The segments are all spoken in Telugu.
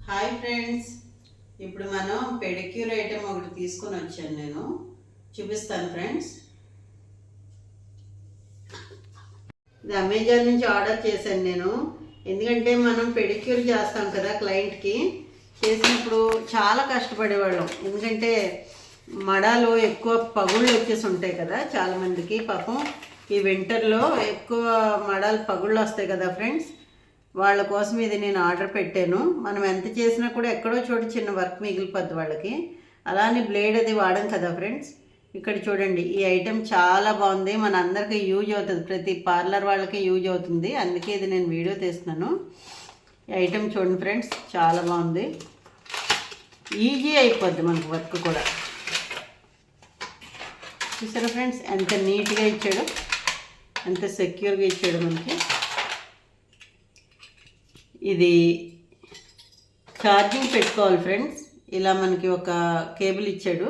హాయ్ ఫ్రెండ్స్, ఇప్పుడు మనం పెడిక్యూర్ ఐటెం ఒకటి తీసుకొని వచ్చాను. నేను చూపిస్తాను ఫ్రెండ్స్. ఇది అమెజాన్ నుంచి ఆర్డర్ చేశాను నేను. ఎందుకంటే మనం పెడిక్యూర్ చేస్తాం కదా క్లయింట్కి. చేసినప్పుడు చాలా కష్టపడేవాళ్ళం. ఎందుకంటే మడాలు ఎక్కువ పగుళ్ళు వచ్చేసి ఉంటాయి కదా చాలామందికి. పాపం ఈ వింటర్లో ఎక్కువ మడాలు పగుళ్ళు వస్తాయి కదా ఫ్రెండ్స్. వాళ్ళ కోసం ఇది నేను ఆర్డర్ పెట్టాను. మనం ఎంత చేసినా కూడా ఎక్కడో చోటు చిన్న వర్క్ మిగిలిపోద్ది వాళ్ళకి. అలానే బ్లేడ్ అది వాడడం కదా ఫ్రెండ్స్. ఇక్కడ చూడండి, ఈ ఐటెం చాలా బాగుంది. మన అందరికీ యూజ్ అవుతుంది, ప్రతి పార్లర్ వాళ్ళకి యూజ్ అవుతుంది. అందుకే ఇది నేను వీడియో తీస్తున్నాను. ఈ ఐటెం చూడండి ఫ్రెండ్స్, చాలా బాగుంది. ఈజీ అయిపోద్ది మనకు వర్క్ కూడా. చూసారా ఫ్రెండ్స్, ఎంత నీట్గా ఇచ్చాడు, ఎంత సెక్యూర్గా ఇచ్చాడు మనకి. ఇది ఛార్జింగ్ పెట్టుకోవాలి ఫ్రెండ్స్. ఇలా మనకి ఒక కేబుల్ ఇచ్చాడు,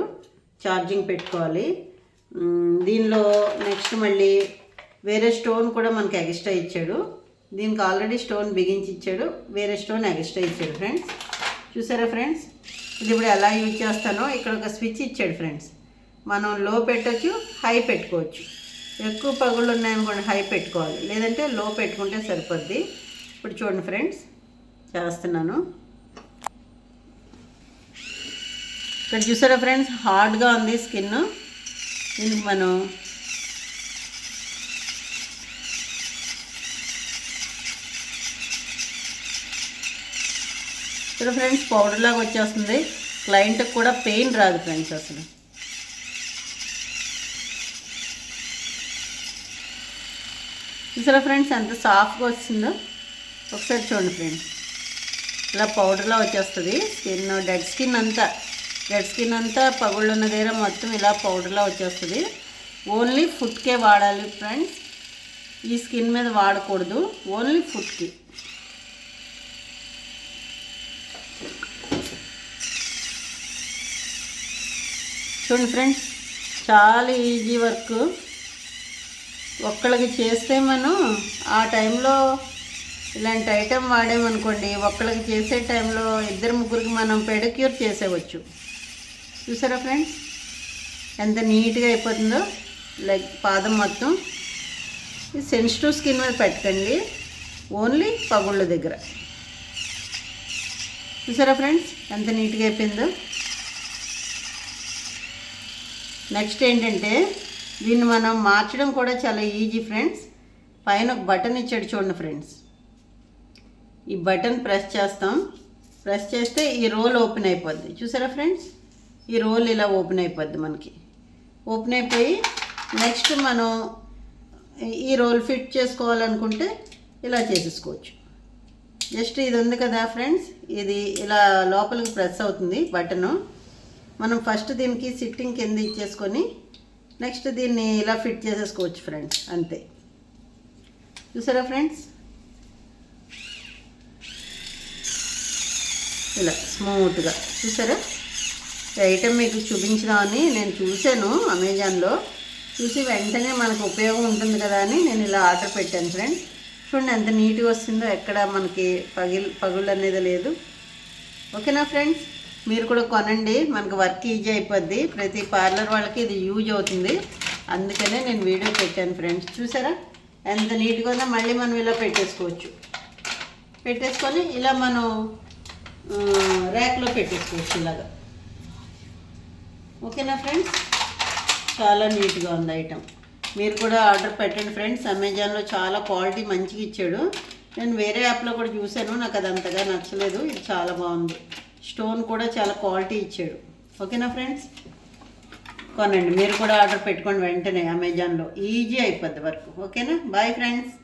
ఛార్జింగ్ పెట్టుకోవాలి. దీనిలో నెక్స్ట్ మళ్ళీ వేరే స్టోన్ కూడా మనకి ఎక్స్ట్రా ఇచ్చాడు. దీనికి ఆల్రెడీ స్టోన్ బిగించి ఇచ్చాడు, వేరే స్టోన్ ఎక్స్ట్రా ఇచ్చాడు ఫ్రెండ్స్. చూసారా ఫ్రెండ్స్, ఇది ఇప్పుడు ఎలా యూజ్ చేస్తానో ఇక్కడ ఒక స్విచ్ ఇచ్చాడు ఫ్రెండ్స్. మనం లో పెట్టచ్చు, హై పెట్టుకోవచ్చు. ఎక్కువ పగుళ్ళు ఉన్నాయనుకోండి హై పెట్టుకోవాలి, లేదంటే లో పెట్టుకుంటే సరిపోద్ది. ఇప్పుడు చూడండి ఫ్రెండ్స్, చేస్తున్నాను. ఇక్కడ చూసారా ఫ్రెండ్స్, హార్డ్గా ఉంది స్కిన్. దీనికి మనం చూసారా ఫ్రెండ్స్, పౌడర్ లాగా వచ్చేస్తుంది. క్లయింట్కి కూడా పెయిన్ రాదు ఫ్రెండ్స్ అసలు. చూసారా ఫ్రెండ్స్, ఎంత సాఫ్ట్గా వచ్చిందో. ఒకసారి చూడండి ఫ్రెండ్స్, ఇలా పౌడర్లా వచ్చేస్తుంది. డెడ్ స్కిన్ అంతా పగుళ్ళు ఉన్న దగ్గర మొత్తం ఇలా పౌడర్లా వచ్చేస్తుంది. ఓన్లీ ఫుట్కే వాడాలి ఫ్రెండ్స్, ఈ స్కిన్ మీద వాడకూడదు, ఓన్లీ ఫుట్కి. చూడండి ఫ్రెండ్స్, చాలా ఈజీ వర్క్. ఒక్కళ్ళకి చేస్తే మనం ఆ టైంలో ఇలాంటి ఐటెం వాడామనుకోండి, ఒక్కళ్ళకి చేసే టైంలో ఇద్దరు ముగ్గురికి మనం పెడిక్యూర్ చేసేవచ్చు. చూసారా ఫ్రెండ్స్, ఎంత నీట్గా అయిపోతుందో లైక్ పాదం మొత్తం. ఇది సెన్సిటివ్ స్కిన్ మీద పెట్టకండి, ఓన్లీ పగుళ్ళ దగ్గర. చూసారా ఫ్రెండ్స్, ఎంత నీట్గా అయిపోయిందో. నెక్స్ట్ ఏంటంటే దీన్ని మనం మార్చడం కూడా చాలా ఈజీ ఫ్రెండ్స్. పైన ఒక బటన్ ఇచ్చాడు చూడండి ఫ్రెండ్స్. ఈ బటన్ ప్రెస్ చేస్తాం. ప్రెస్ చేస్తే ఈ రోల్ ఓపెన్ అయిపోద్ది. చూసారా ఫ్రెండ్స్, ఈ రోల్ ఇలా ఓపెన్ అయిపోద్ది మనకి. ఓపెన్ అయిపోయి నెక్స్ట్ మనం ఈ రోల్ ఫిట్ చేసుకోవాలనుకుంటే ఇలా చేసేసుకోవచ్చు. జస్ట్ ఇది ఉంది కదా ఫ్రెండ్స్, ఇది ఇలా లోపలికి ప్రెస్ అవుతుంది బటను. మనం ఫస్ట్ దీనికి సిట్టింగ్ కింద ఇచ్చేసుకొని నెక్స్ట్ దీన్ని ఇలా ఫిట్ చేసేసుకోవచ్చు ఫ్రెండ్స్, అంతే. చూసారా ఫ్రెండ్స్, ఇలా స్మూత్గా. చూసారా, ఈ ఐటెం మీకు చూపించదామని నేను చూశాను అమెజాన్లో. చూసి వెంటనే మనకు ఉపయోగం ఉంటుంది కదా అని నేను ఇలా ఆర్డర్ పెట్టాను ఫ్రెండ్స్. చూడండి ఎంత నీట్గా వస్తుందో, ఎక్కడ మనకి పగుళ్ళు అనేది లేదు. ఓకేనా ఫ్రెండ్స్, మీరు కూడా కొనండి, మనకు వర్క్ ఈజీ అయిపోద్ది. ప్రతి పార్లర్ వాళ్ళకి ఇది యూజ్ అవుతుంది, అందుకనే నేను వీడియో పెట్టాను ఫ్రెండ్స్. చూసారా ఎంత నీట్గా ఉందో. మళ్ళీ మనం ఇలా పెట్టేసుకొని ఇలా మనం ర్యాక్లో పెట్టేసుకోవచ్చు ఇలాగా. ఓకేనా ఫ్రెండ్స్, చాలా నీట్గా ఉంది ఐటమ్. మీరు కూడా ఆర్డర్ పెట్టండి ఫ్రెండ్స్. అమెజాన్లో చాలా క్వాలిటీ మంచిగా ఇచ్చాడు. నేను వేరే యాప్లో కూడా చూశాను, నాకు అది అంతగా నచ్చలేదు. ఇది చాలా బాగుంది. స్టోన్ కూడా చాలా క్వాలిటీ ఇచ్చాడు. ఓకేనా ఫ్రెండ్స్, కొనండి. మీరు కూడా ఆర్డర్ పెట్టుకోండి వెంటనే అమెజాన్లో. ఈజీ అయిపోద్ది వర్క్. ఓకేనా, బాయ్ ఫ్రెండ్స్.